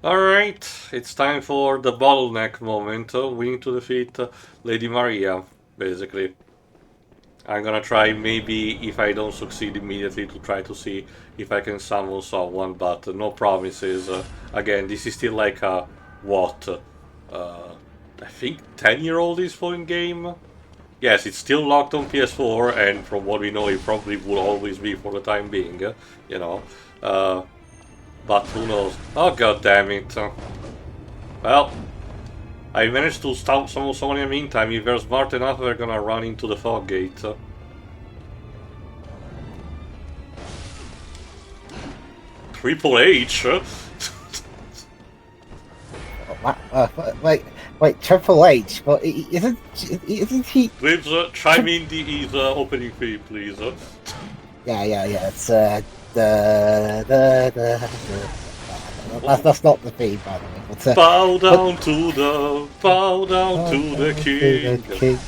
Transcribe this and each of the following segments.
Alright, it's time for the bottleneck moment. We need to defeat Lady Maria, basically. I'm gonna try, maybe if I don't succeed immediately, to try to see if I can summon someone, but no promises. Again, this is still like a, what? I think 10-year-old is phone game? Yes, it's still locked on PS4, and from what we know, it probably will always be for the time being, you know. Uh, but who knows? Oh, god damn it. Well, I managed to stop someone in the meantime. If they're smart enough, they're gonna run into the fog gate. Triple H? Wait, Triple H, but isn't he? Please chime in the opening theme, please. Yeah. It's that's not the theme, by the way. But Bow down to the the king. king.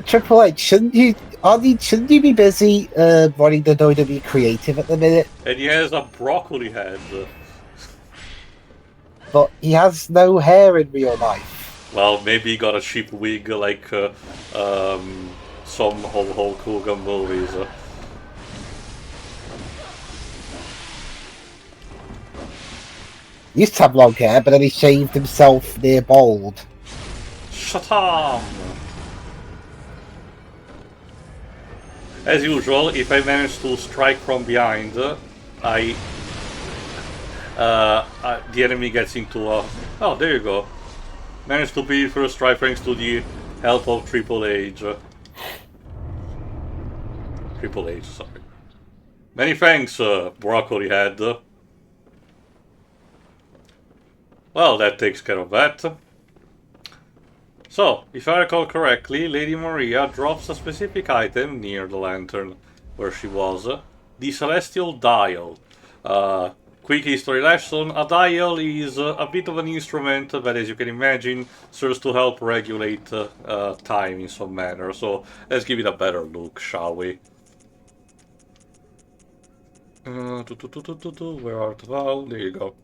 Triple H, shouldn't you be busy running the WWE creative at the minute? And he has a broccoli head. But he has no hair in real life. Well, maybe he got a cheap wig like some of Hulk Hogan movies. He used to have long hair, but then he shaved himself near bald. Shut up! As usual, if I manage to strike from behind, the enemy gets into a... Oh, there you go. Managed to beat first strike thanks to the help of Triple H. Triple H, sorry. Many thanks, Broccoli Head. Well, that takes care of that. So, if I recall correctly, Lady Maria drops a specific item near the lantern where she was. The Celestial Dial. Quick history lesson, a dial is a bit of an instrument that, as you can imagine, serves to help regulate time in some manner. So, let's give it a better look, shall we? Where art thou? There you go.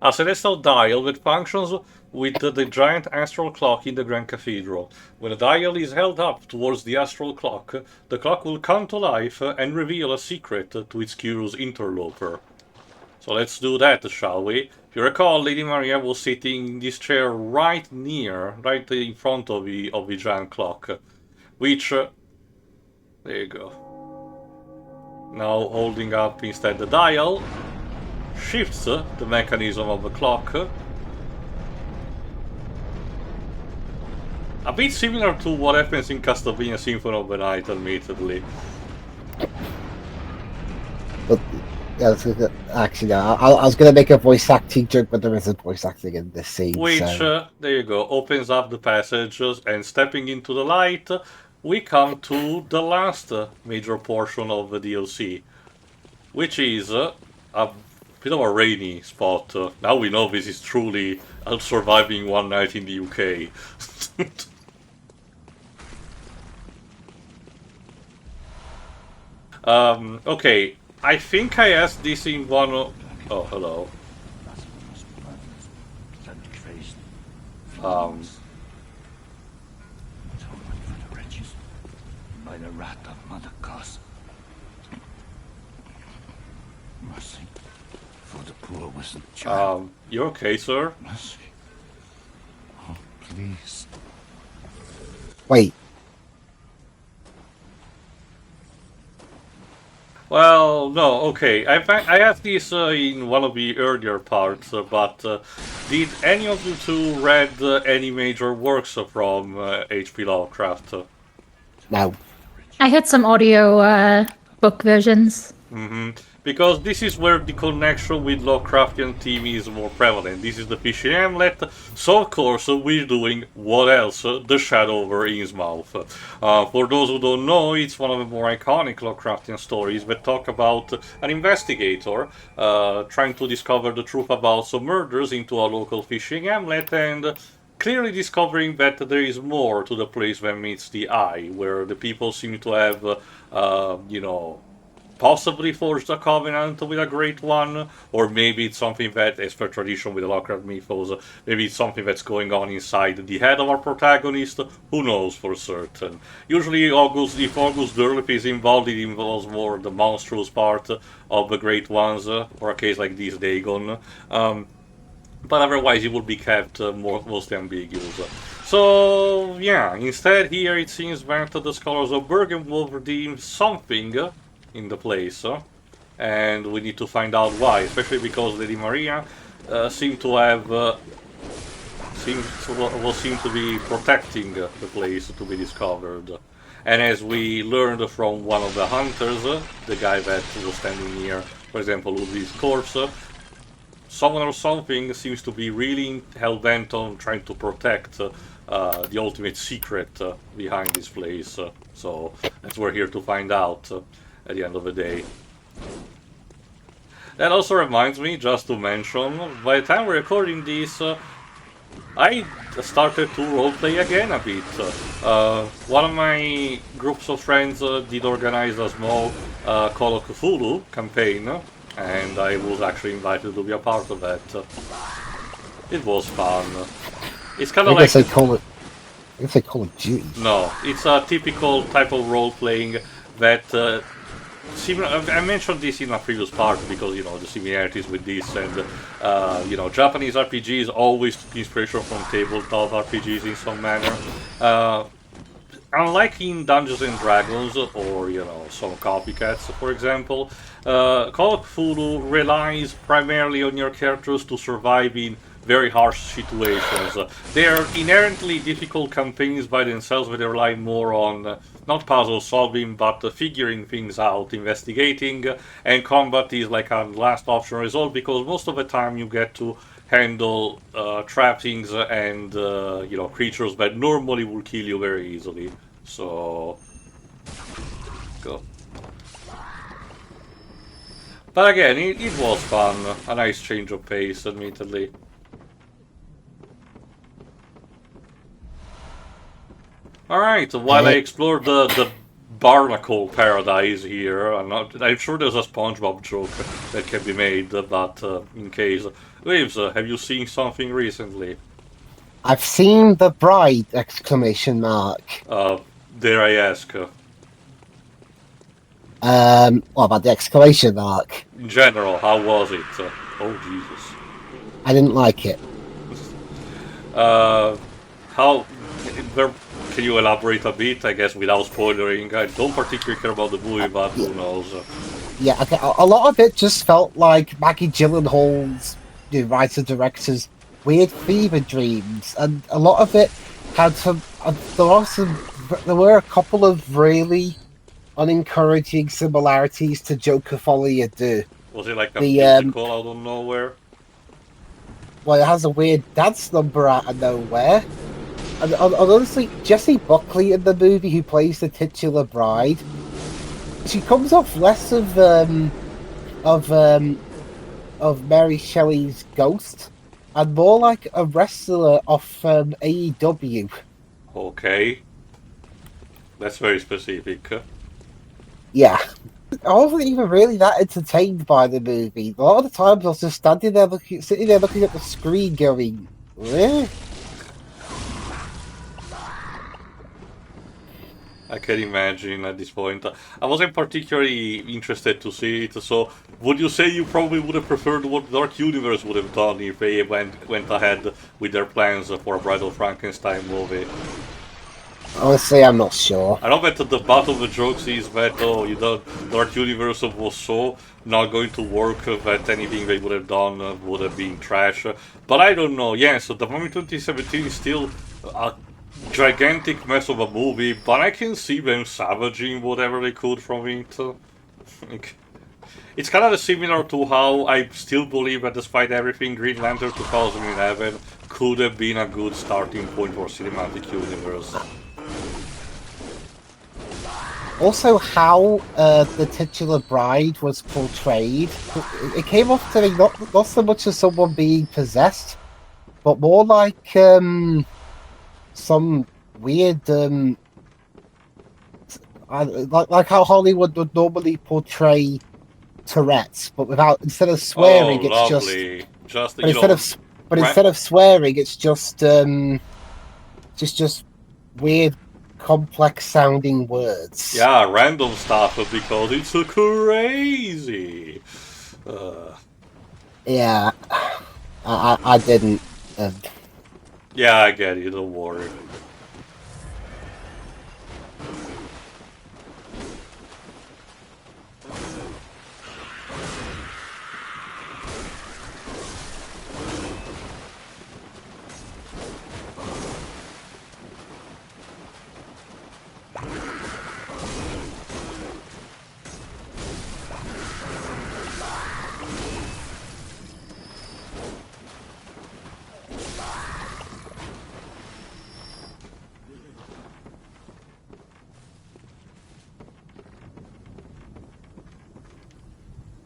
A celestial dial that functions with the giant astral clock in the Grand Cathedral. When a dial is held up towards the astral clock, the clock will come to life and reveal a secret to its curious interloper. So let's do that, shall we? If you recall, Lady Maria was sitting in this chair right in front of the giant clock, which... there you go. Now holding up instead the dial, shifts the mechanism of the clock. A bit similar to what happens in Castlevania Symphony of the Night, admittedly. But yeah, actually, no, I was going to make a voice acting joke, but there isn't voice acting in this scene. Which, so. there you go, opens up the passages, and stepping into the light, we come to the last major portion of the DLC, which is a bit of a rainy spot. Now we know this is truly surviving one night in the UK. Okay, I think I asked this in one of... Oh, hello. By the wrath of Mother Goss. Mercy for the poor wasn't child. You okay, sir? Mercy. Oh, please. Wait. Well, no, okay. I asked this in one of the earlier parts, but did any of you two read any major works from H.P. Lovecraft? No. I had some audio book versions. Because this is where the connection with Lovecraftian theme is more prevalent. This is the Fishin hemlet, so of course we're doing what else? The Shadow over Innsmouth. For those who don't know, it's one of the more iconic Lovecraftian stories that talk about an investigator trying to discover the truth about some murders into a local fishing hamlet, and clearly discovering that there is more to the place than meets the eye, where the people seem to have, possibly forged a covenant with a great one, or maybe it's something that, as per tradition with the Lovecraft mythos, maybe it's something that's going on inside the head of our protagonist. Who knows for certain? Usually, if August Derlip is involved, it involves more the monstrous part of the great ones, or a case like this Dagon. But otherwise, it would be kept mostly ambiguous. So, yeah, instead here it seems that the Scholars of Bergen will redeem something in the place, and we need to find out why, especially because Lady Maria seem to be protecting the place to be discovered. And as we learned from one of the hunters, the guy that was standing near, for example, Ludwig's corpse, someone or something seems to be really hell-bent on trying to protect the ultimate secret behind this place. So that's what we're here to find out at the end of the day. That also reminds me, just to mention, by the time we're recording this, I started to roleplay again a bit. One of my groups of friends did organize a small Call of Cthulhu campaign, and I was actually invited to be a part of that. It was fun. It's kind of like... I guess they call it Duty. No, it's a typical type of role-playing that... I mentioned this in a previous part because, you know, the similarities with this and, you know, Japanese RPGs always took inspiration from tabletop RPGs in some manner. Unlike in Dungeons and Dragons, or, you know, some copycats, for example, Call of Cthulhu relies primarily on your characters to survive in very harsh situations. They are inherently difficult campaigns by themselves, but they rely more on not puzzle solving, but figuring things out, investigating, and combat is like a last option result, because most of the time you get to handle trappings and you know, creatures that normally will kill you very easily. So go. But again, it was fun. A nice change of pace, admittedly. Alright, while I explore the barnacle paradise here, I'm sure there's a SpongeBob joke that can be made, but in case. Waves, have you seen something recently? I've seen The Bride! Exclamation mark. Dare I ask? What about the exclamation mark? In general, how was it? Oh, Jesus. I didn't like it. How... Can you elaborate a bit, I guess, without spoiling? I don't particularly care about the movie, but who knows? Yeah, okay. A lot of it just felt like Maggie Gyllenhaal's, the writer-director's weird fever dreams, and a lot of it had some... There were a couple of really unencouraging similarities to Joker Folie à Deux. Was it like a musical out of nowhere? Well, it has a weird dance number out of nowhere. And honestly, Jessie Buckley in the movie, who plays the titular bride, she comes off less of Mary Shelley's Ghost, and more like a wrestler off AEW. Okay, that's very specific. Yeah, I wasn't even really that entertained by the movie. A lot of the times I was just sitting there looking at the screen, going, "Eh?" I can imagine at this point. I wasn't particularly interested to see it, so would you say you probably would have preferred what Dark Universe would have done if they went ahead with their plans for a Bride of Frankenstein movie? Honestly, I'm not sure. I know that the butt of the jokes is that, oh, Dark Universe was so not going to work that anything they would have done would have been trash. But I don't know, yes, the Mummy 2017 is still a gigantic mess of a movie, but I can see them savaging whatever they could from it. It's kind of similar to how I still believe that despite everything, Green Lantern 2011 could have been a good starting point for cinematic universe. Also, how the titular bride was portrayed, it came off to me not so much as someone being possessed, but more like some weird Like how Hollywood would normally portray Tourette's, but without instead of swearing, it's lovely. Just but instead of swearing, it's just weird, complex sounding words. Yeah, random stuff because it's so crazy. Yeah, I didn't. Yeah, I get it. Don't worry.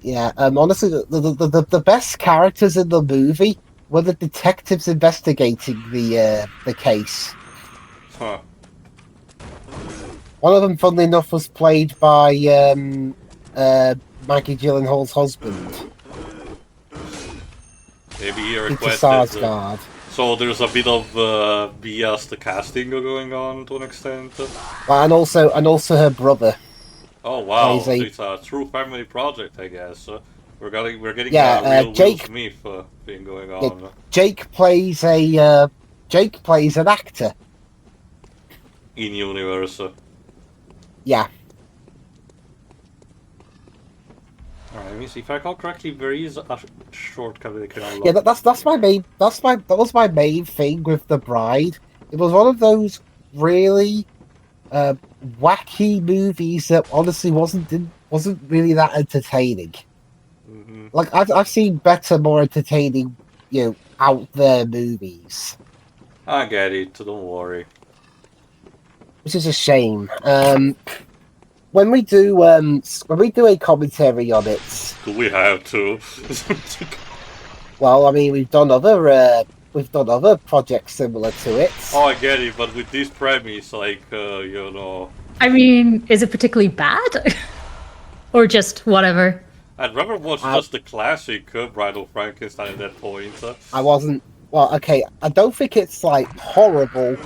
Yeah, honestly, the best characters in the movie were the detectives investigating the case. Huh. One of them, funnily enough, was played by Maggie Gyllenhaal's husband. Maybe he Peter requested. Sarsgaard. So there's a bit of biased casting going on to an extent. And also her brother. Oh wow, plays it's a true family project, I guess. We're getting Yeah, a real Jake- Will Smith thing going on. Jake plays an actor. In universe. Yeah. Alright, let me see if I recall correctly. There is a shortcut that I can unlock. Yeah, that was my main thing with The Bride. It was one of those really wacky movies that honestly wasn't really that entertaining. Mm-hmm. Like I've seen better, more entertaining, out there movies. I get it. Don't worry. Which is a shame. When we do a commentary on it, Do we have to? well, I mean, we've done other projects similar to it. Oh, I get it, but with this premise, like, I mean, is it particularly bad? Or just whatever? I'd rather watch just the classic Bride of Frankenstein at that point. I wasn't. Well, okay, I don't think it's like horrible,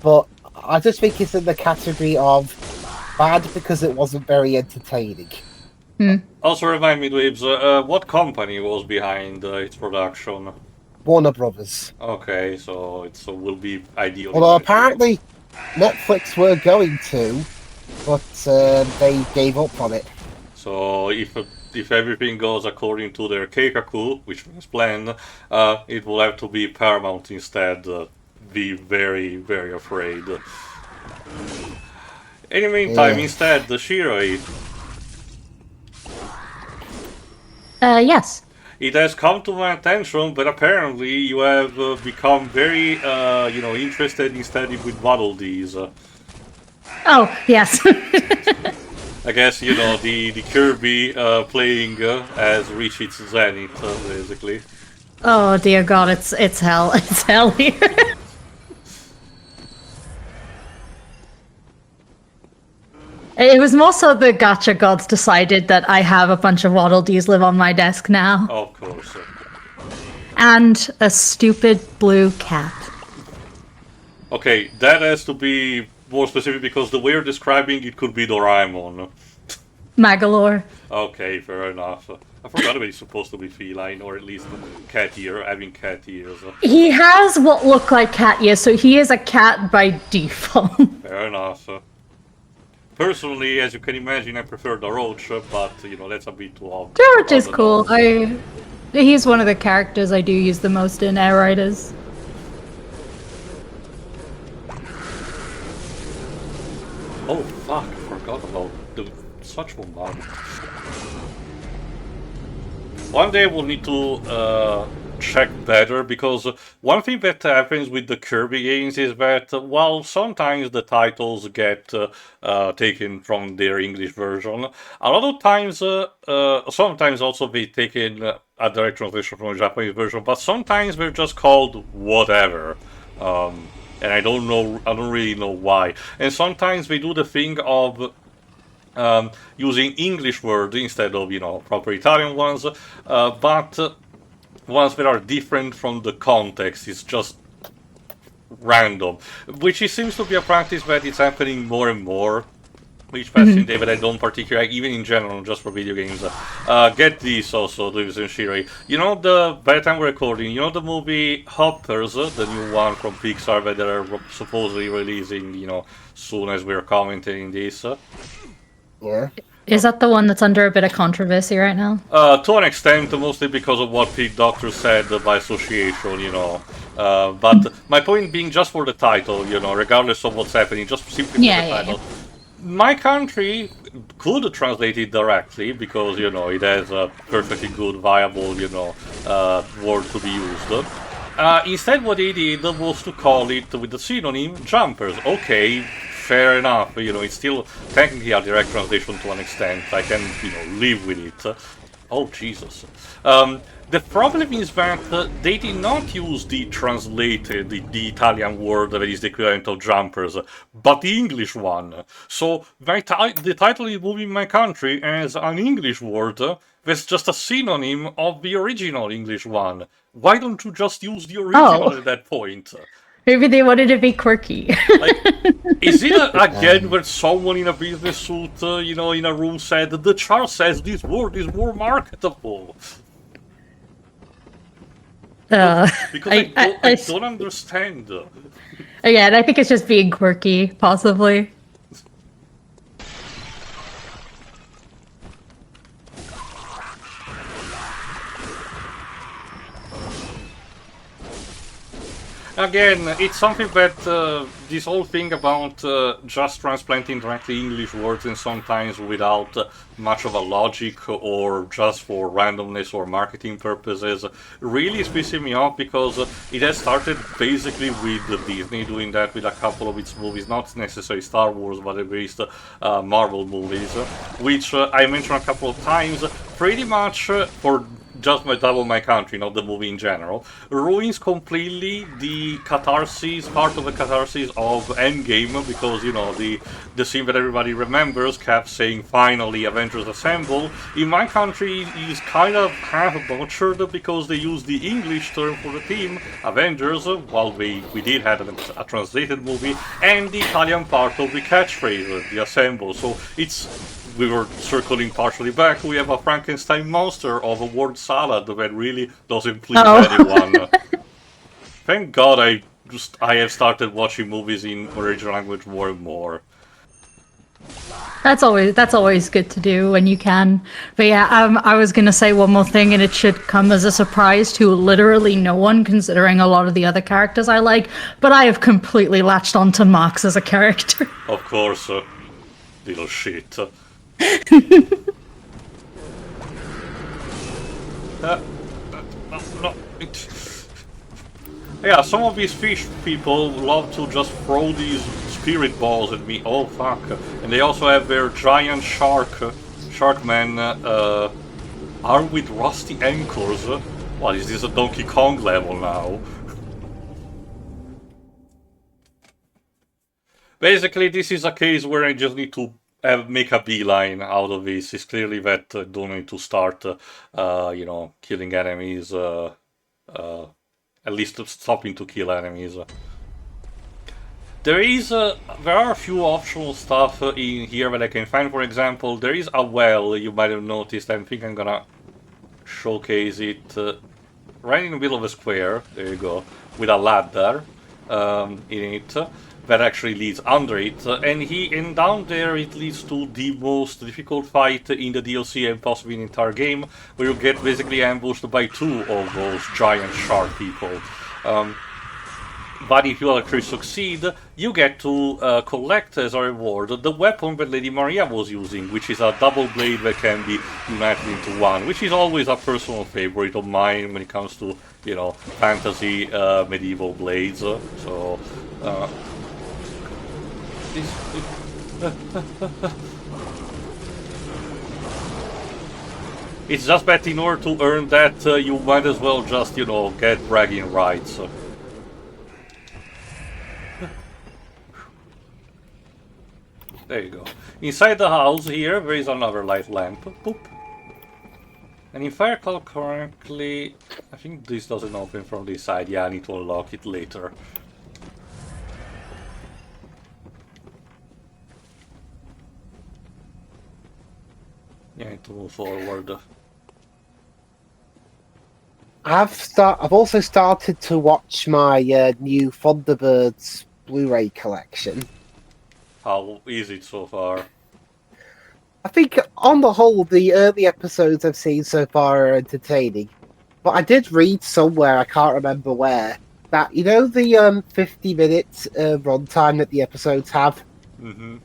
but I just think it's in the category of bad because it wasn't very entertaining. Also, remind me, Dweebs, what company was behind its production? Warner Brothers. Okay, so it will be ideal. Although apparently Netflix were going to, but they gave up on it. So if everything goes according to their keikaku, which was planned, it will have to be Paramount instead. Be very, very afraid. In the meantime, instead, the Shiroi. Yes. It has come to my attention that apparently you have become very, interested in studying with Waddle Dees. Oh, yes. I guess, the Kirby playing has reached its zenith, basically. Oh dear God, it's hell. It's hell here. It was more so the gacha gods decided that I have a bunch of Waddle Dees live on my desk now. Of course. And a stupid blue cat. Okay, that has to be more specific because the way you're describing it could be Doraemon. Magalore. Okay, fair enough. I forgot that he's supposed to be feline, or at least cat ear, having cat ears. He has what look like cat ears, so he is a cat by default. Fair enough. Personally, as you can imagine, I prefer the Roach, but, that's a bit too obvious. George is cool. He's one of the characters I do use the most in Air Riders. Oh, fuck, I forgot about such bombardment. One day we'll need to check better, because one thing that happens with the Kirby games is that while sometimes the titles get taken from their English version, a lot of times, sometimes also they take in a direct translation from the Japanese version, but sometimes they're just called whatever. and I don't really know why. And sometimes they do the thing of using English words instead of, proper Italian ones, but ones that are different from the context. It's just random, which it seems to be a practice that is happening more and more. Which passing day that I don't particularly, even in general, just for video games. Get this also, Lewis and Shiri. By the time we're recording, the movie Hoppers, the new one from Pixar that they're supposedly releasing, soon as we're commenting this. Yeah. Is that the one that's under a bit of controversy right now? To an extent, mostly because of what Pete Doctor said by association, but my point being, just for the title, regardless of what's happening, just simply for the title. Yeah. My country could translate it directly because, it has a perfectly good, viable, word to be used. Instead, what they did was to call it with the synonym jumpers. Okay, fair enough. It's still technically a direct translation to an extent. I can, live with it. Oh, Jesus. The problem is that they did not use the translated, the Italian word that is the equivalent of jumpers, but the English one. So the title is Moving My Country as an English word that's just a synonym of the original English one. Why don't you just use the original at that point? Maybe they wanted to be quirky. Is it again where someone in a business suit, in a room said, the chart says this word is more marketable? Because I don't understand. Yeah, and I think it's just being quirky, possibly. Again, it's something that this whole thing about just transplanting directly English words and sometimes without much of a logic or just for randomness or marketing purposes really is pissing me off because it has started basically with Disney doing that with a couple of its movies, not necessarily Star Wars, but at least Marvel movies, which I mentioned a couple of times, pretty much for just Double My Country, not the movie in general, ruins completely the catharsis, part of the catharsis of Endgame, because, the scene that everybody remembers kept saying, finally, Avengers Assemble. In my country, is kind of half butchered because they use the English term for the team, Avengers, while we did have a translated movie, and the Italian part of the catchphrase, the Assemble. So we were circling partially back, we have a Frankenstein monster of a word salad that really doesn't please anyone. Thank God I have started watching movies in original language more and more. That's always good to do when you can. But yeah, I was gonna say one more thing, and it should come as a surprise to literally no one, considering a lot of the other characters I like. But I have completely latched onto Marx as a character. Of course, little shit. Yeah, some of these fish people love to just throw these spirit balls at me. Oh fuck! And they also have their giant sharkmen, armed with rusty anchors. What is this, a Donkey Kong level now? Basically, this is a case where I just need to make a beeline out of this. It's clearly that I don't need to start, killing enemies, at least stopping to kill enemies. There are a few optional stuff in here that I can find. For example, there is a well, you might have noticed. I think I'm gonna showcase it right in the middle of a square. There you go, with a ladder in it. That actually leads under it, and down there it leads to the most difficult fight in the DLC and possibly in the entire game, where you get basically ambushed by two of those giant shark people. But if you actually succeed, you get to collect as a reward the weapon that Lady Maria was using, which is a double blade that can be united into one, which is always a personal favorite of mine when it comes to, fantasy medieval blades. So. It's just that in order to earn that, you might as well just, get bragging rights. There you go. Inside the house here, there is another light lamp. Boop. And if I recall correctly, I think this doesn't open from this side. Yeah, I need to unlock it later. Yeah, I need to move forward. I've also started to watch my new Thunderbirds Blu-ray collection. How is it so far? I think, on the whole, the early episodes I've seen so far are entertaining. But I did read somewhere, I can't remember where, that, you know the 50-minute runtime that the episodes have? Mm-hmm.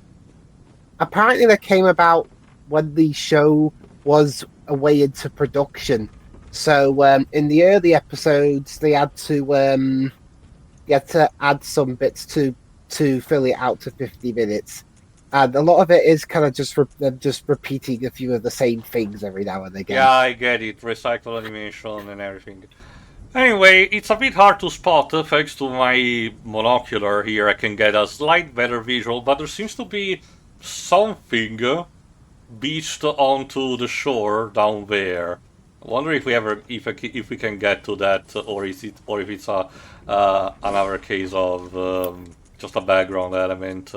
Apparently that came about when the show was away into production. So in the early episodes, they had to add some bits to fill it out to 50 minutes. And a lot of it is kind of just repeating a few of the same things every now and again. Yeah, I get it. Recycle animation and everything. Anyway, it's a bit hard to spot thanks to my monocular here. I can get a slight better visual, but there seems to be something beached onto the shore down there. I wonder if we can get to that, or if it's another case of just a background element.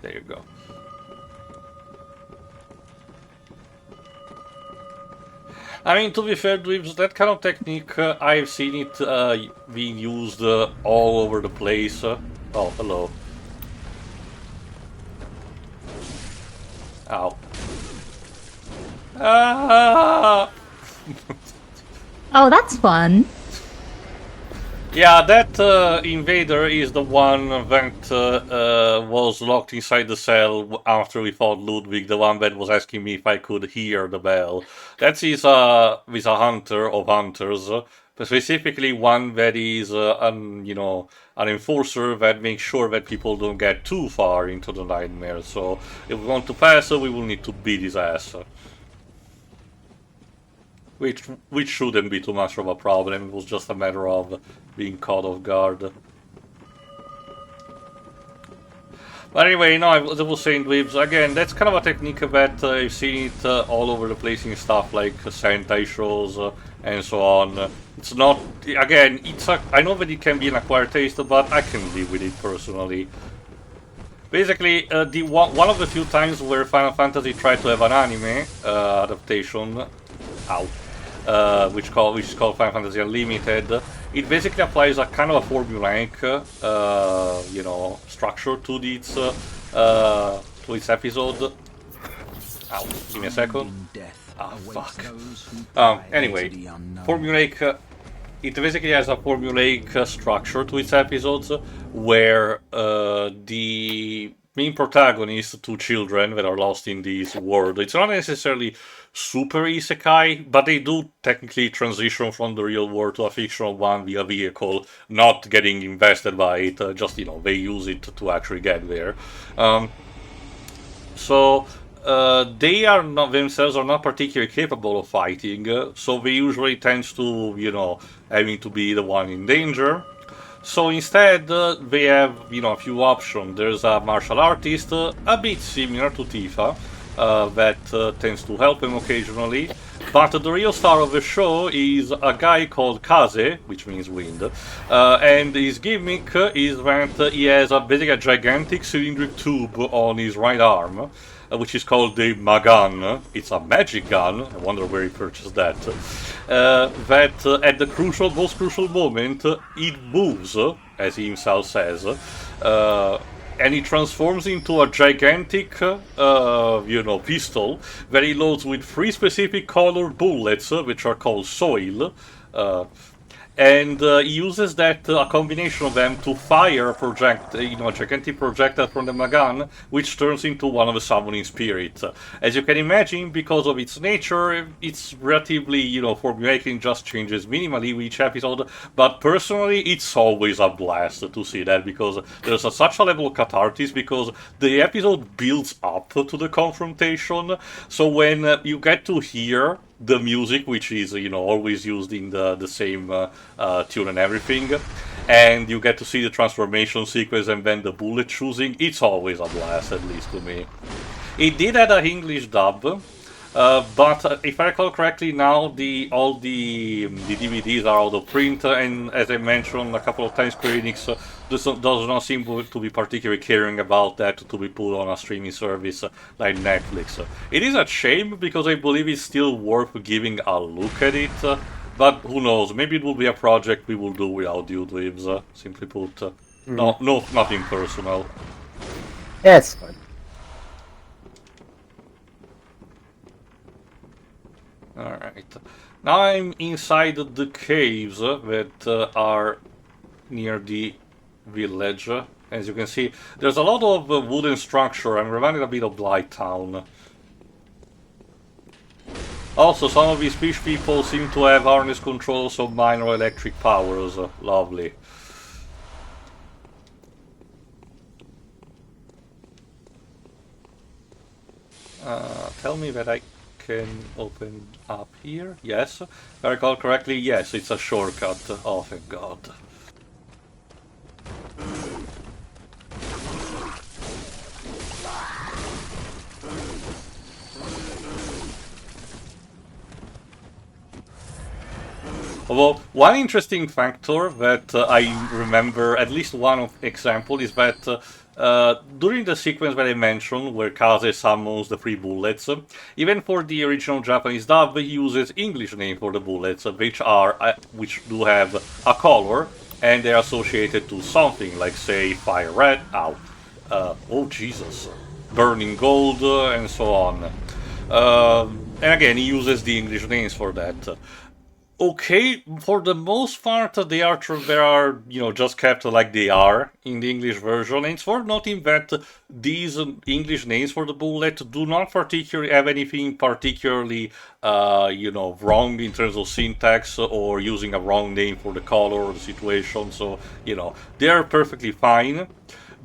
There you go. I mean, to be fair, with that kind of technique, I've seen it being used all over the place. Oh, hello. Ow. Ah! Oh, that's fun. Yeah, that invader is the one that was locked inside the cell after we fought Ludwig, the one that was asking me if I could hear the bell. That is a hunter of hunters, specifically one that is, an enforcer that makes sure that people don't get too far into the nightmare. So if we want to pass, we will need to beat his ass. Which shouldn't be too much of a problem, it was just a matter of being caught off guard. But anyway, no, as I was saying, Dweebs, again, that's kind of a technique that I've seen it all over the place in stuff like Sentai shows and so on. It's not, again, I know that it can be an acquired taste, but I can live with it personally. Basically, one of the few times where Final Fantasy tried to have an anime adaptation, which is called Final Fantasy Unlimited, it basically applies a kind of a formulaic, structure to its episode. Ow, give me a second. Fuck. Anyway, formulaic. It basically has a formulaic structure to its episodes, where the main protagonist, two children that are lost in this world. It's not necessarily super isekai, but they do technically transition from the real world to a fictional one via vehicle, not getting invested by it, just, they use it to actually get there. They are not themselves are not particularly capable of fighting, so they usually tend to, having to be the one in danger. So instead, they have, a few options. There's a martial artist, a bit similar to Tifa, that tends to help him occasionally. But the real star of the show is a guy called Kaze, which means wind, and his gimmick is that he has basically a gigantic cylindric tube on his right arm, which is called the Magan. It's a magic gun. I wonder where he purchased that. That at the most crucial moment, it moves, as he himself says, and it transforms into a gigantic, pistol that he loads with 3 specific colored bullets, which are called soil. And he uses that, a combination of them, to fire a gigantic projectile from the Magan, which turns into one of the summoning spirits. As you can imagine, because of its nature, it's relatively, formulating just changes minimally with each episode, but personally, it's always a blast to see that, because there's such a level of catharsis, because the episode builds up to the confrontation, so when you get to hear the music, which is always used in the same tune and everything, and you get to see the transformation sequence and then the bullet choosing. It's always a blast, at least to me. It did have an English dub, but if I recall correctly, now all the DVDs are out of print, and as I mentioned a couple of times, Square Enix does not seem to be particularly caring about that to be put on a streaming service like Netflix. It is a shame because I believe it's still worth giving a look at it, but who knows? Maybe it will be a project we will do without you, Dweebs. Simply put, no, nothing personal. Yeah, it's fine. Alright, now I'm inside the caves that are near the village. As you can see, there's a lot of wooden structure. I'm reminded a bit of Blighttown. Also, some of these fish people seem to have harness controls of minor electric powers. Lovely. Tell me that I can open up here. Yes. If I recall correctly, yes, it's a shortcut. Oh, thank God. Although, one interesting factor that I remember, at least one example, is that during the sequence that I mentioned, where Kaze summons the 3 bullets, even for the original Japanese dub, it uses English name for the bullets, which do have a color, and they're associated to something, like say fire red, oh Jesus, burning gold, and so on. And again, he uses the English names for that. Okay, for the most part, they are just kept like they are in the English version. And it's worth noting that these English names for the bullet do not particularly have anything particularly, wrong in terms of syntax or using a wrong name for the color or the situation. So, they are perfectly fine.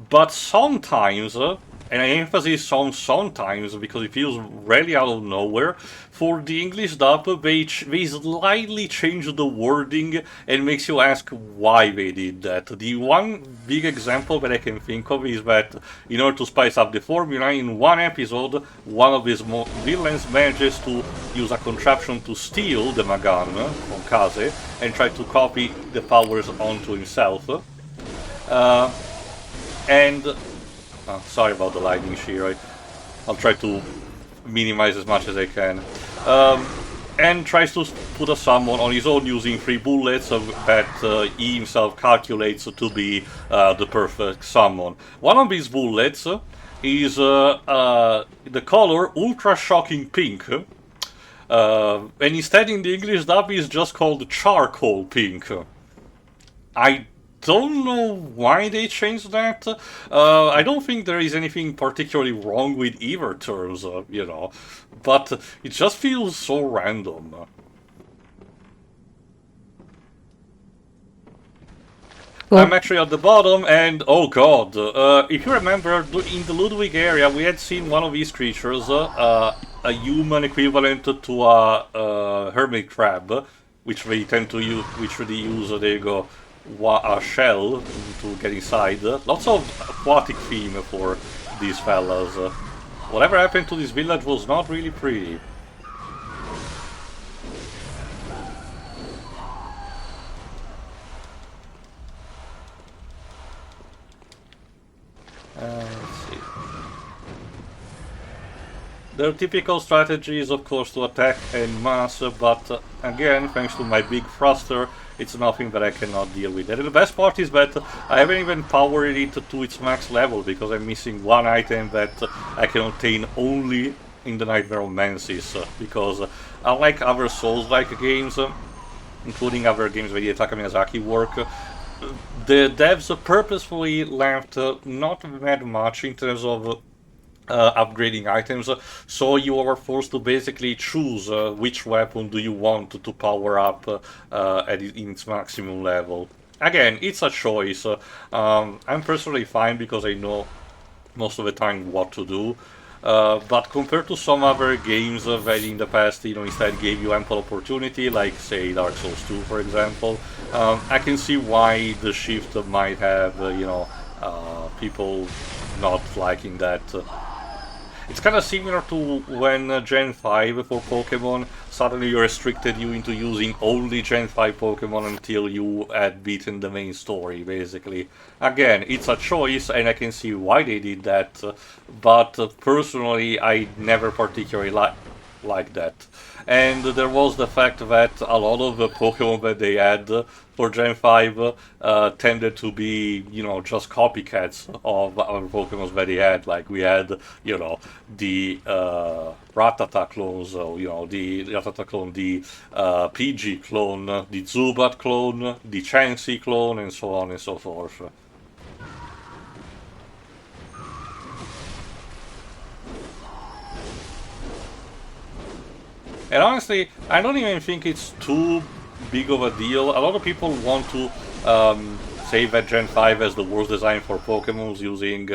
But sometimes, and I emphasize on sometimes because it feels really out of nowhere, for the English dub, they slightly change the wording and makes you ask why they did that. The one big example that I can think of is that in order to spice up the formula, in one episode, one of these villains manages to use a contraption to steal the Magan from Kaze and try to copy the powers onto himself. Sorry about the lightning shear. I'll try to minimize as much as I can. And tries to put a summon on his own using 3 bullets that he himself calculates to be the perfect summon. One of these bullets is the color Ultra Shocking Pink. And instead in the English dub is just called Charcoal Pink. I don't know why they changed that. I don't think there is anything particularly wrong with either terms, but it just feels so random. Well, I'm actually at the bottom, and oh god, if you remember, in the Ludwig area we had seen one of these creatures, a human equivalent to a hermit crab, which they tend to use, there you go, a shell to get inside. Lots of aquatic theme for these fellas. Whatever happened to this village was not really pretty. Let's see. Their typical strategy is of course to attack en masse, but again, thanks to my big thruster, it's nothing that I cannot deal with. And the best part is that I haven't even powered it to its max level because I'm missing one item that I can obtain only in the Nightmare of Mensis. Because unlike other Souls-like games, including other games by the Taka Miyazaki work, the devs purposefully left not that much in terms of upgrading items, so you are forced to basically choose which weapon do you want to power up in its maximum level. Again, it's a choice. I'm personally fine because I know most of the time what to do. but compared to some other games that in the past, instead gave you ample opportunity, like say Dark Souls 2, for example, I can see why the shift might have, people not liking that. It's kind of similar to when Gen 5 for Pokemon suddenly restricted you into using only Gen 5 Pokemon until you had beaten the main story, basically. Again, it's a choice, and I can see why they did that, but personally, I never particularly like that. And there was the fact that a lot of the Pokemon that they had for Gen 5 tended to be, just copycats of other Pokemon that they had. Like we had, the Rattata clones, the Rattata clone, the PG clone, the Zubat clone, the Chansey clone, and so on and so forth. And honestly, I don't even think it's too big of a deal. A lot of people want to say that Gen 5 has the worst design for Pokemon, using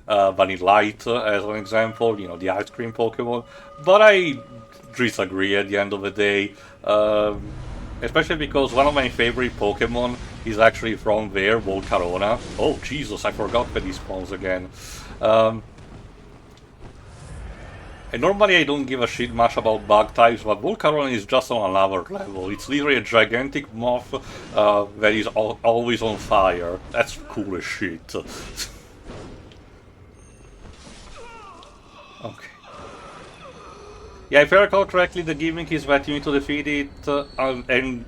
Vanillite as an example, the ice cream Pokemon. But I disagree at the end of the day. Especially because one of my favorite Pokemon is actually from there, Volcarona. Oh, Jesus, I forgot that he spawns again. And normally I don't give a shit much about bug types, but Volcarona is just on another level. It's literally a gigantic moth that is always on fire. That's cool as shit. Okay. Yeah, if I recall correctly, the gimmick is that you need to defeat it, and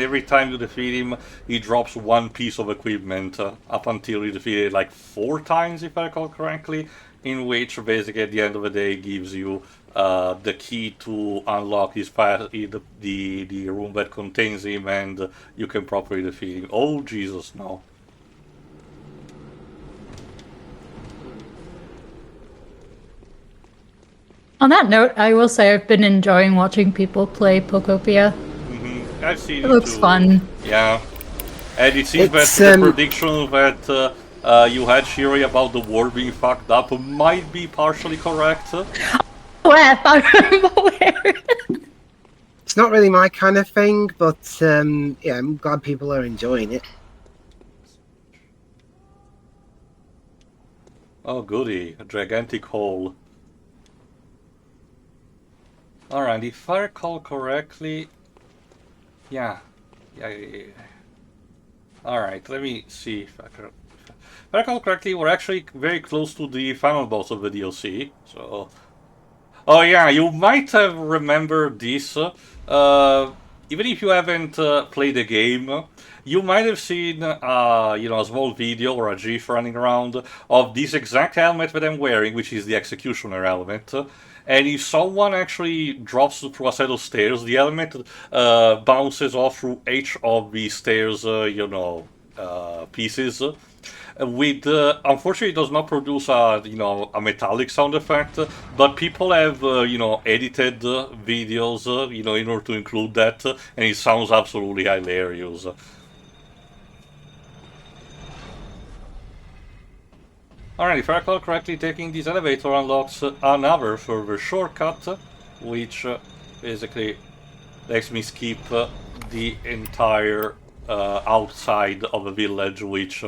every time you defeat him, he drops one piece of equipment up until you defeat it like 4 times, if I recall correctly. In which basically at the end of the day gives you the key to unlock his the room that contains him, and you can properly defeat him. Oh Jesus, no. On that note, I will say I've been enjoying watching people play Pokopia. I've seen it looks too. fun. Yeah. And it seems that the prediction that you had, Shiri, about the world being fucked up might be partially correct. Well, I'm aware. It's not really my kind of thing, but yeah, I'm glad people are enjoying it. Oh goody, a gigantic hole. Alright, if I recall correctly... Yeah. Alright, let me see if I can... If I recall correctly, we're actually very close to the final boss of the DLC, so... Oh yeah, you might have remembered this. Even if you haven't played the game, you might have seen, a small video or a GIF running around of this exact helmet that I'm wearing, which is the Executioner helmet. And if someone actually drops through a set of stairs, the helmet bounces off through each of the stairs, pieces. With unfortunately, it does not produce a metallic sound effect, but people have edited videos in order to include that, and it sounds absolutely hilarious. Alright, if I recall correctly, taking this elevator unlocks another further shortcut, which basically lets me skip the entire outside of the village, which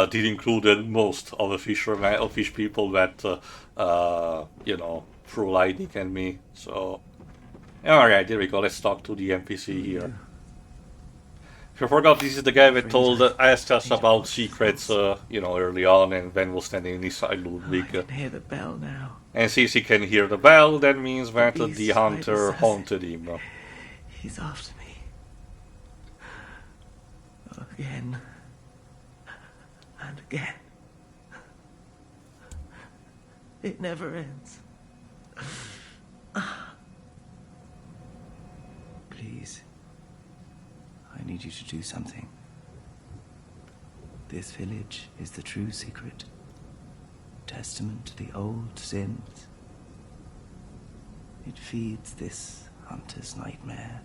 did include most of the fish people that threw lightning at me. So, alright, there we go. Let's talk to the NPC here. If you forgot, this is the guy that asked us about secrets, early on, and then was standing inside Ludwig. I can hear the bell now. And since he can hear the bell, that means that the hunter haunted him. He's after me. Again. And again. It never ends. Please. I need you to do something. This village is the true secret. Testament to the old sins. It feeds this hunter's nightmare.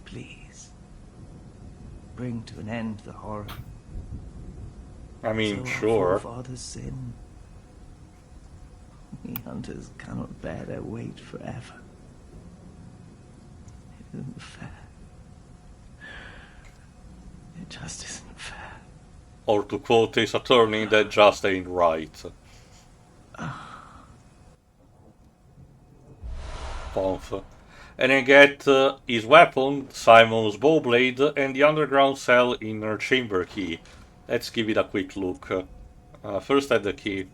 Please. Bring to an end the horror. I mean, so sure. our forefathers' sin. We hunters cannot bear their weight forever. It isn't fair. It just isn't fair. Or to quote his attorney, that just ain't right. Pomf. And I get his weapon, Simon's bowblade, and the underground cell inner chamber key. Let's give it a quick look. First at the key.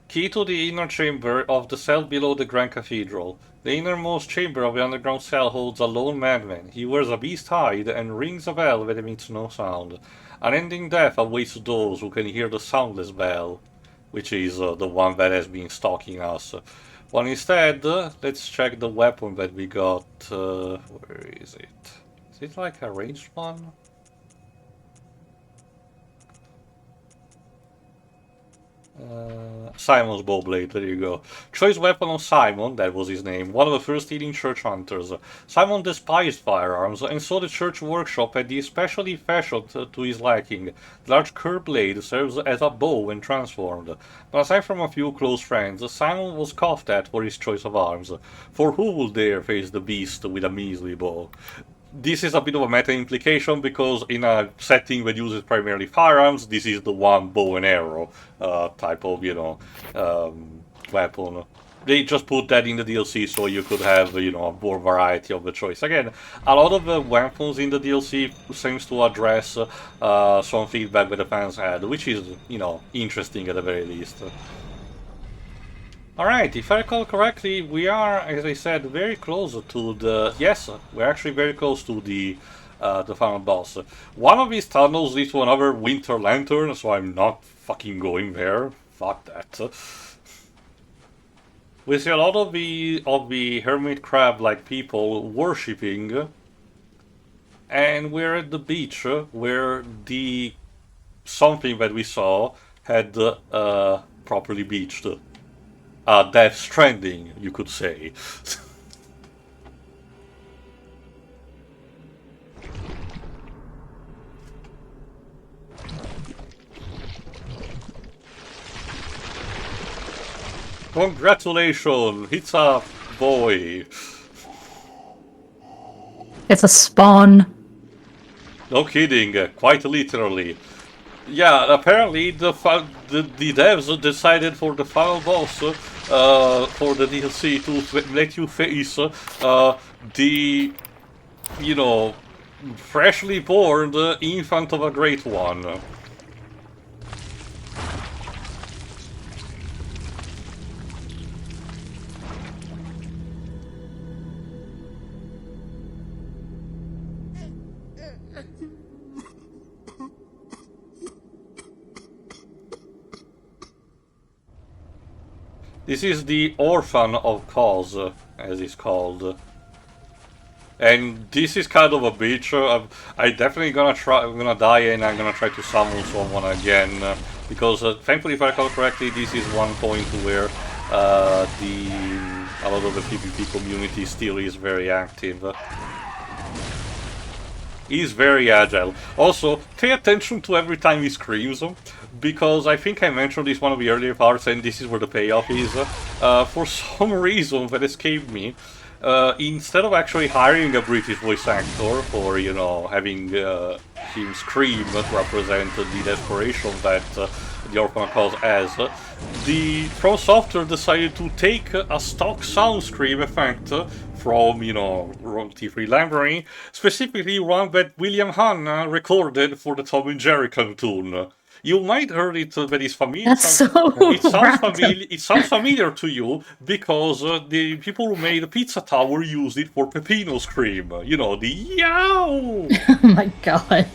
Key to the inner chamber of the cell below the Grand Cathedral. The innermost chamber of the underground cell holds a lone madman. He wears a beast hide and rings a bell that emits no sound. Unending death awaits those who can hear the soundless bell, which is the one that has been stalking us. But instead, let's check the weapon that we got. Where is it? Is it like a ranged one? Simon's bowblade, there you go. Choice weapon of Simon, that was his name, one of the first leading church hunters. Simon despised firearms, and so the church workshop had the especially fashioned to his liking. The large curved blade serves as a bow when transformed. But aside from a few close friends, Simon was scoffed at for his choice of arms. For who would dare face the beast with a measly bow? This is a bit of a meta implication because in a setting that uses primarily firearms, this is the one bow and arrow type of, weapon. They just put that in the DLC so you could have, a more variety of the choice. Again, a lot of the weapons in the DLC seems to address some feedback that the fans had, which is, interesting at the very least. Alright, if I recall correctly, we are, as I said, very close to the... Yes, we're actually very close to the final boss. One of these tunnels leads to another winter lantern, so I'm not fucking going there. Fuck that. We see a lot of the hermit crab-like people worshipping, and we're at the beach where the something that we saw had properly beached. Death Stranding, you could say. Congratulations, it's a boy. It's a spawn. No kidding, quite literally. Yeah, apparently the devs decided for the final boss for the DLC to let you face the, freshly born infant of a great one. This is the Orphan of Cause, as it's called. And this is kind of a bitch. I'm definitely gonna die and I'm gonna try to summon someone again. Because thankfully, if I recall correctly, this is one point where a lot of the PvP community still is very active. He's very agile. Also, pay attention to every time he screams, because I think I mentioned this one of the earlier parts, and this is where the payoff is. For some reason that escaped me, instead of actually hiring a British voice actor for, having him scream to represent the desperation that the Orphan Cause has, the From Software decided to take a stock sound scream effect from, royalty-free library, specifically one that William Hanna recorded for the Tom and Jerry cartoon. You might heard it, but it's familiar. That's so It sounds familiar to you because the people who made Pizza Tower used it for Peppino Scream. The yow. Oh my god.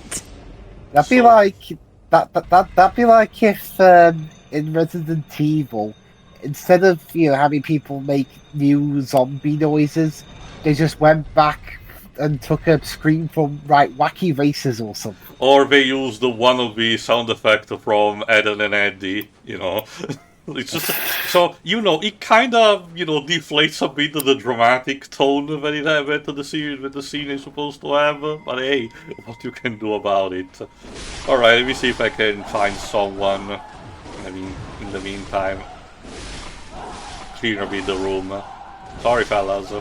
That'd be like that'd be like if in Resident Evil, instead of having people make new zombie noises, they just went back and took a scream from Wacky Races or something. Or they used one of the sound effects from Ed and Eddie. It's just so it kind of deflates a bit of the dramatic tone that it had to the scene is supposed to have. But hey, what you can do about it? All right, let me see if I can find someone. In the meantime, clean a bit the room. Sorry, fellas.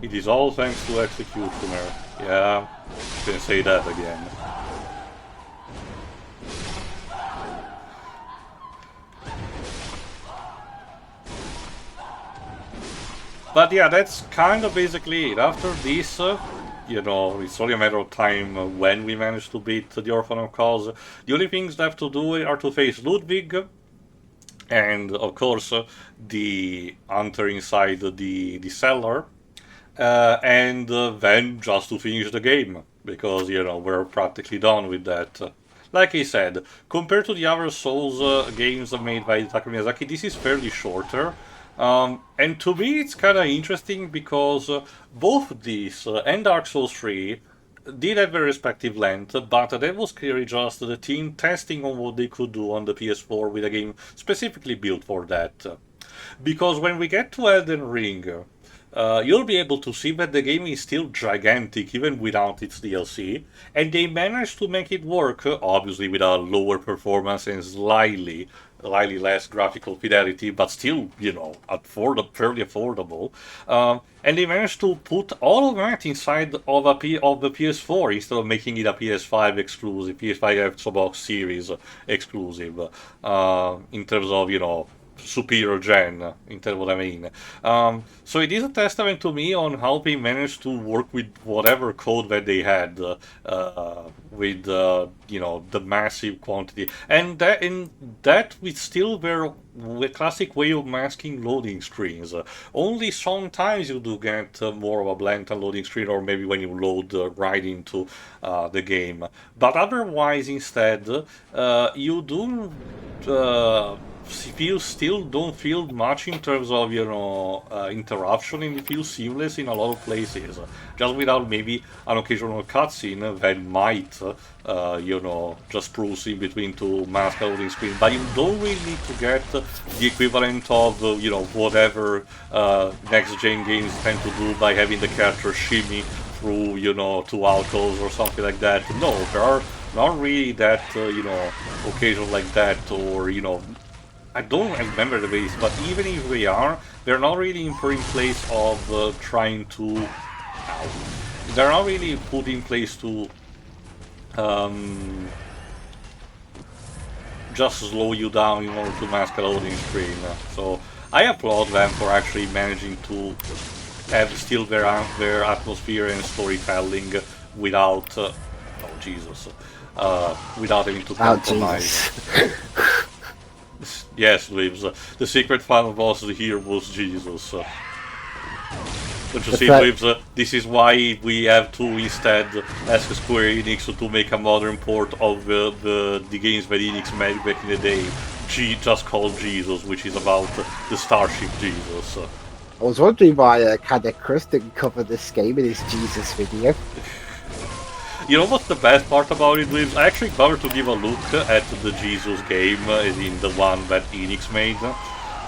It is all thanks to Executioner. Yeah, you can say that again. But yeah, that's kind of basically it. After this, you know, it's only a matter of time when we manage to beat the Orphan of Cause. The only things left to do are to face Ludwig, and of course the hunter inside the cellar, and then just to finish the game, because, you know, we're practically done with that. Like I said, compared to the other Souls games made by Takumi Miyazaki, this is fairly shorter. And to me it's kind of interesting because both these and Dark Souls 3 did have their respective length, but that was clearly just the team testing on what they could do on the PS4 with a game specifically built for that. Because when we get to Elden Ring, you'll be able to see that the game is still gigantic even without its DLC, and they managed to make it work, obviously with a lower performance and slightly less graphical fidelity, but still, you know, fairly affordable. And they managed to put all of that inside of the PS4 instead of making it a PS5 exclusive, PS5 Xbox Series exclusive, in terms of, you know, superior gen, in terms of what I mean. So it is a testament to me on how they managed to work with whatever code that they had, with you know, the massive quantity, and that with still their classic way of masking loading screens. Only sometimes you do get more of a blatant loading screen, or maybe when you load right into the game, but otherwise instead you do still don't feel much in terms of, you know, interruption, and it feels seamless in a lot of places, just without maybe an occasional cutscene that might you know, just spruce in between to mask a loading screen, but you don't really need to get the equivalent of you know, whatever next gen games tend to do by having the character shimmy through, you know, two alcoves or something like that. No, there are not really that you know, occasion like that, or, you know, I don't remember the base, but even if they are, they're not really in place of trying to... They're not really put in place to just slow you down in order to mask a loading screen. So I applaud them for actually managing to have still their atmosphere and storytelling without... oh, Jesus. Without having to compromise. Yes, Lives. The secret final boss here was Jesus. Don't you see, Lives? This is why we have to instead ask Square Enix to make a modern port of the games that Enix made back in the day, just called Jesus, which is about the Starship Jesus. I was wondering why Cadet Chris didn't cover this game in his Jesus video. You know what's the best part about it, Lives? I actually bothered to give a look at the Jesus game, as in the one that Enix made.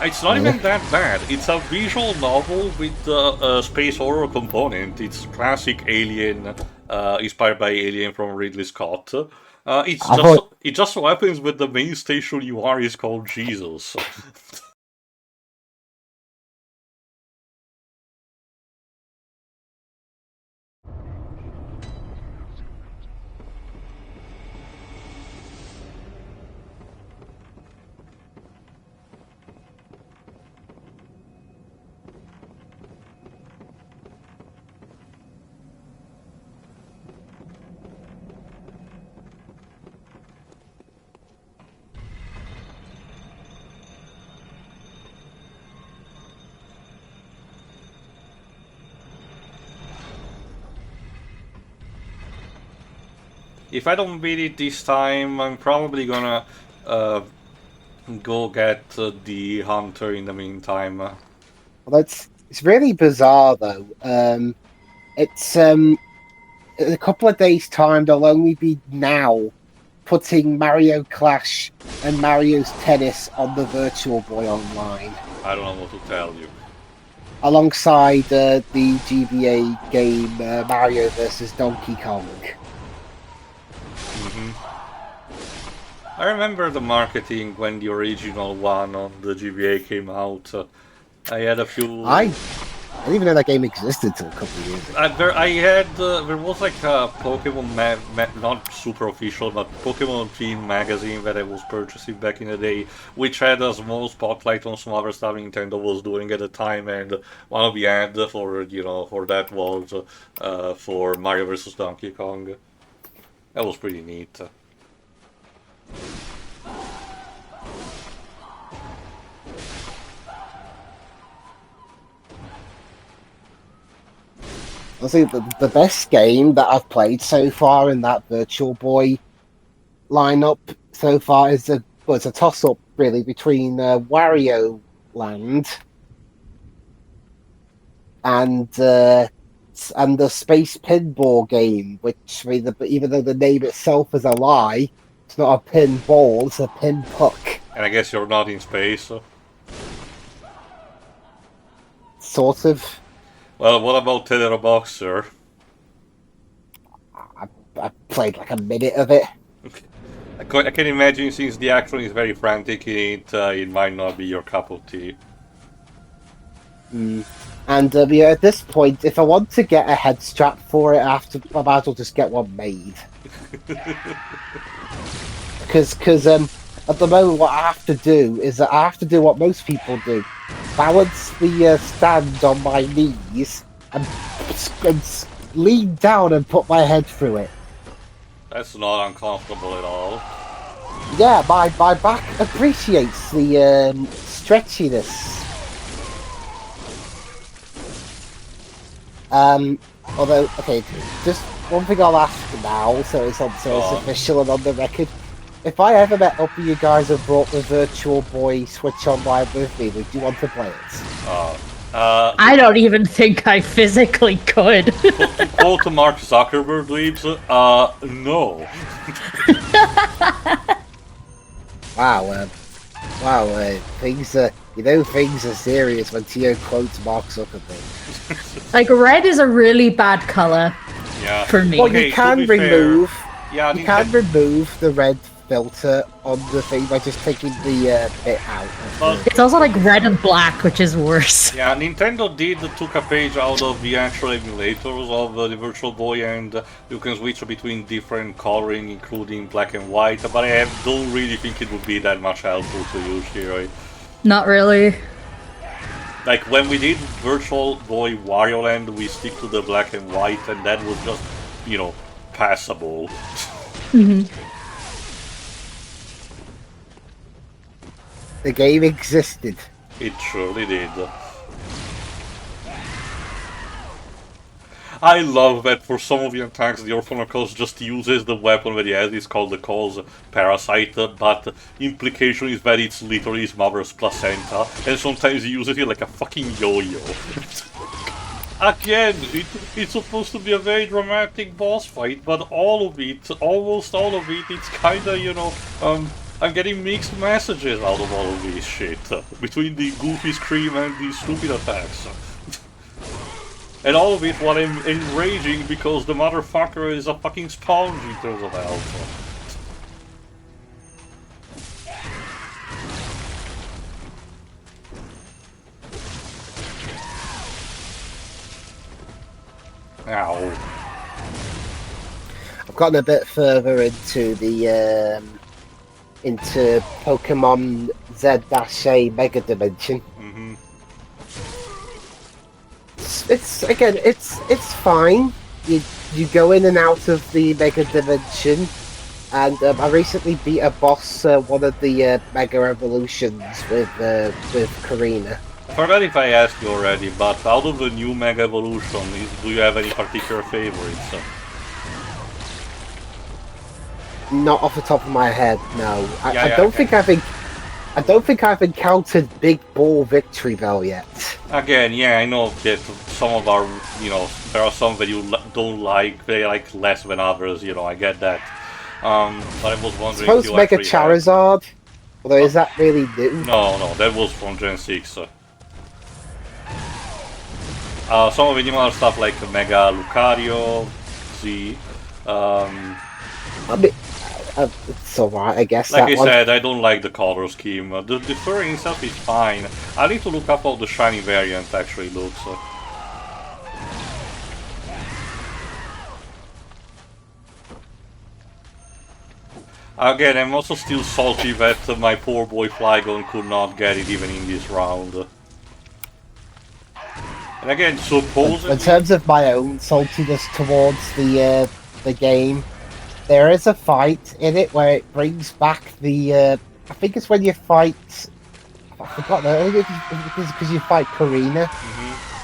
It's not even that bad. It's a visual novel with a space horror component. It's classic Alien, inspired by Alien from Ridley Scott. It just so happens that the main station you are is called Jesus. If I don't beat it this time, I'm probably gonna go get the hunter in the meantime. Well, it's really bizarre though. It's in a couple of days' time they'll only be now putting Mario Clash and Mario's Tennis on the Virtual Boy Online. I don't know what to tell you. Alongside the GBA game Mario vs Donkey Kong. I remember the marketing when the original one on the GBA came out. I had a few. I didn't even know that game existed until a couple of years ago. There was like a Pokemon, not super official, but Pokemon themed magazine that I was purchasing back in the day, which had a small spotlight on some other stuff Nintendo was doing at the time, and one of the ads for that was for Mario vs. Donkey Kong. That was pretty neat. I think the best game that I've played so far in that Virtual Boy lineup so far is it's a toss-up really between Wario Land and the Space Pinball game, which even though the name itself is a lie, it's not a pinball, it's a pinpuck. And I guess you're not in space. So. Sort of. Well, what about Tether Boxer? I played like a minute of it. I can imagine, since the action is very frantic in it, it might not be your cup of tea. And at this point, if I want to get a head strap for it, I might as well just get one made. Because at the moment, what I have to do is that I have to do what most people do: balance the stand on my knees and lean down and put my head through it. That's not uncomfortable at all. Yeah, my back appreciates the stretchiness. Although, okay, just one thing I'll ask now, so it's official and on the record. If I ever met up with you guys and brought the Virtual Boy Switch Online with me, would you want to play it? I don't even think I physically could. To quote Mark Zuckerberg leaves, no. Wow, things are serious when Tio quotes Mark Zuckerberg. Like, red is a really bad color for me. Well, Okay, you can to be remove fair, remove the red filter on the thing by just taking the bit out. It's also like red and black, which is worse. Yeah, Nintendo took a page out of the actual emulators of the Virtual Boy, and you can switch between different coloring, including black and white, but I don't really think it would be that much helpful to use here. Not really. Like, when we did Virtual Boy Wario Land, we stick to the black and white, and that was just, passable. The game existed. It surely did. I love that for some of the attacks, the Orphanocos just uses the weapon that he has. It's called the Cause Parasite, but implication is that it's literally his mother's placenta, and sometimes he uses it like a fucking yo-yo. Again, it's supposed to be a very dramatic boss fight, but almost all of it, it's kinda, I'm getting mixed messages out of all of this shit, between the goofy scream and the stupid attacks. And all of it while I'm enraging because the motherfucker is a fucking sponge in terms of health. Ow. I've gotten a bit further into the into Pokemon Z-A Mega Dimension. It's fine. You go in and out of the Mega Dimension, and I recently beat a boss, one of the Mega Evolutions with Karina. I forgot if I asked you already, but out of the new Mega Evolution, do you have any particular favorites? Not off the top of my head, no. I don't think I've encountered Big Ball Victory Bell yet. Again, yeah, I know that some of our, there are some that you don't like, they like less than others, I get that. But I was wondering if you Mega actually Charizard? Although, is that really new? No, that was from Gen 6. Some of the new other stuff like Mega Lucario, Z. It's alright, I guess. Like that I one. said, I don't like the color scheme. The fur itself is fine. I need to look up how the shiny variant actually looks. Again, I'm also still salty that my poor boy Flygon could not get it even in this round. And again, supposedly... In terms of my own saltiness towards the game, there is a fight in it where it brings back the... I think it's when you fight... I forgot, I think it's because you fight Karina,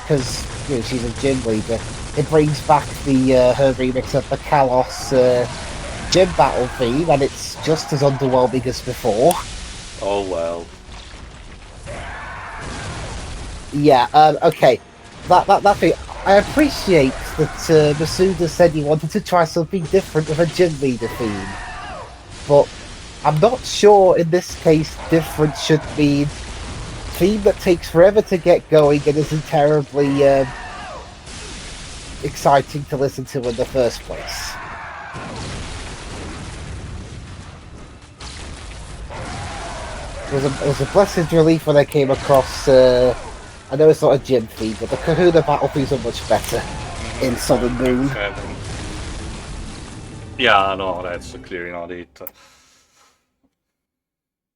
because she's a gym leader. It brings back the her remix of the Kalos gym battle theme, and it's just as underwhelming as before. Oh well. Yeah, okay. That thing, I appreciate that Masuda said he wanted to try something different with a gym leader theme, but I'm not sure in this case different should mean theme that takes forever to get going and isn't terribly exciting to listen to in the first place. It was a blessed relief when I came across, I know it's not a gym theme, but the Kahuna battle themes are much better in Sun and Moon. Yeah, no, that's clearly not it.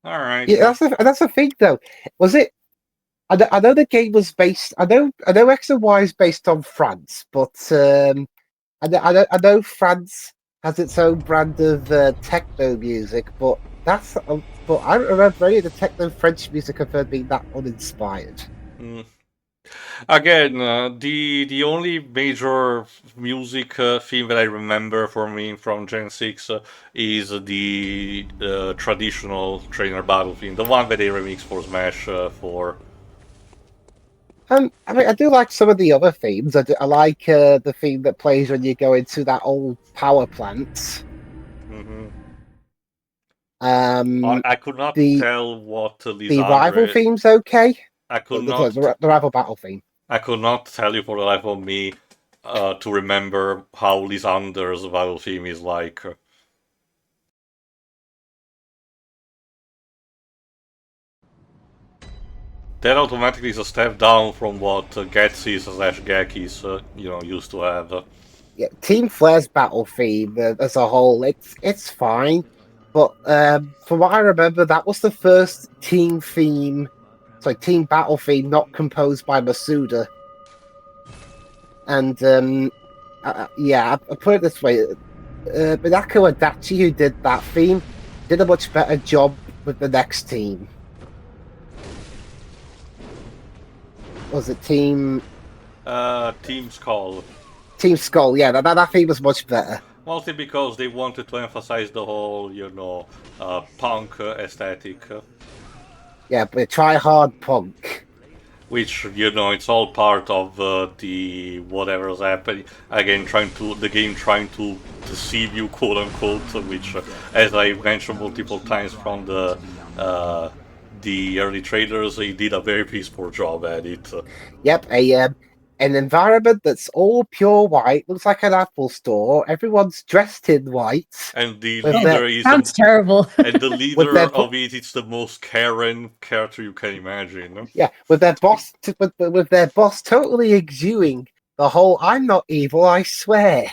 Alright. Yeah, that's the thing though. Was it? I know the game was based. I know X and Y is based on France, but I know France has its own brand of techno music, but but I don't remember any of the techno French music I've heard being that uninspired. Again, the only major music theme that I remember from Gen 6 is the traditional trainer battle theme, the one that they remixed for Smash 4. I mean, I do like some of the other themes. I like the theme that plays when you go into that old power plant. I could not tell what Lisandre... The rival theme's okay. I could not... The rival battle theme. I could not tell you for the life of me to remember how Lisandre's battle theme is like. That automatically is a step down from what Getsy's/Geki's used to have. Yeah, Team Flair's battle theme as a whole, it's fine, but from what I remember, that was the first team battle theme not composed by Masuda. And I put it this way: Minako Adachi, who did that theme, did a much better job with the next team. Was it Team Skull? Team Skull, yeah, that theme was much better. Mostly because they wanted to emphasize the whole, punk aesthetic. Yeah, but try hard punk. Which, it's all part of the whatever's happening. Again, the game trying to deceive you, quote unquote, which, as I mentioned multiple times from the early trailers, they did a very piss poor job at it. Yep, an environment that's all pure white, looks like an Apple store. Everyone's dressed in white. And the leader sounds terrible. And the leader of it's the most Karen character you can imagine. Yeah, with their boss, with their boss totally exuding the whole "I'm not evil, I swear."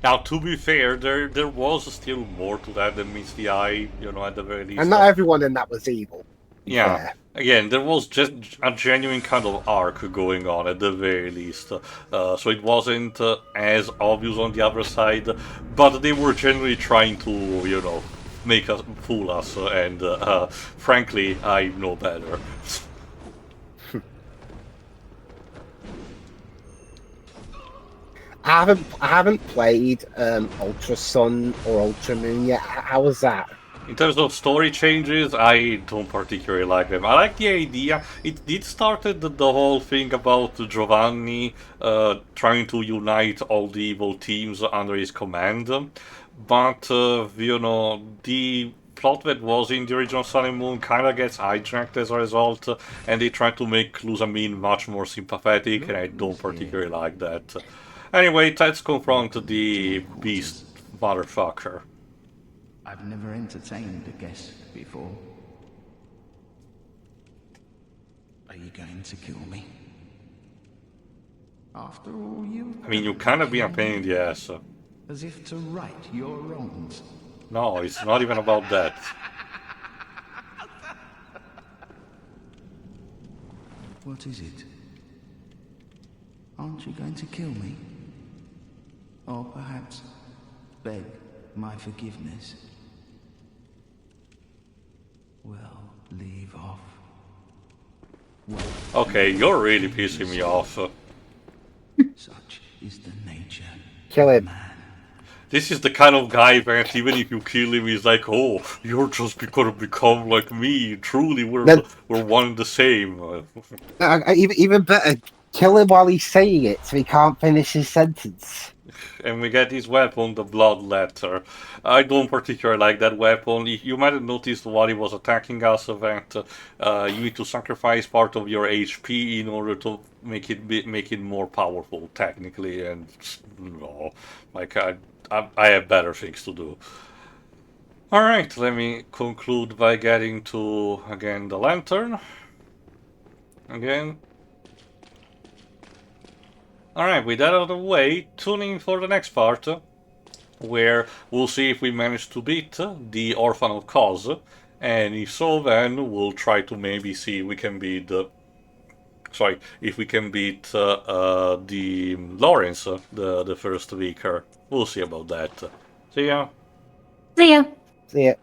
Now, to be fair, there was still more to that than meets the eye, at the very least. And not everyone in that was evil. Yeah. Again, there was just a genuine kind of arc going on at the very least. So it wasn't as obvious on the other side, but they were generally trying to, make us fool us, and frankly, I know better. I haven't played Ultra Sun or Ultra Moon yet. How was that? In terms of story changes, I don't particularly like them. I like the idea. It did started the whole thing about Giovanni trying to unite all the evil teams under his command. But, the plot that was in the original Sun and Moon kind of gets hijacked as a result, and they try to make Lusamine much more sympathetic, and I don't particularly like that. Anyway, let's confront the beast motherfucker. I've never entertained a guest before. Are you going to kill me? After all you... I mean, you kind of be a pain in the ass. As if to right your wrongs. No, it's not even about that. What is it? Aren't you going to kill me? Or perhaps beg my forgiveness? Well, leave off. Well, Okay, you're really pissing me off. such is the nature Kill of him. man. This is the kind of guy that even if you kill him, he's like, oh, you're just gonna become like me. Truly, we're one and the same. Even better, kill him while he's saying it so he can't finish his sentence. And we get his weapon, the Blood Letter. I don't particularly like that weapon. You might have noticed while he was attacking us that you need to sacrifice part of your HP in order to make it more powerful, technically. And no, like I have better things to do. All right, let me conclude by getting to again the lantern. Again. Alright, with that out of the way, tune in for the next part, where we'll see if we manage to beat the Orphan of Cos, and if so, then we'll try to maybe see if we can beat if we can beat the Lawrence, the first vicar. We'll see about that. See ya! See ya. See ya.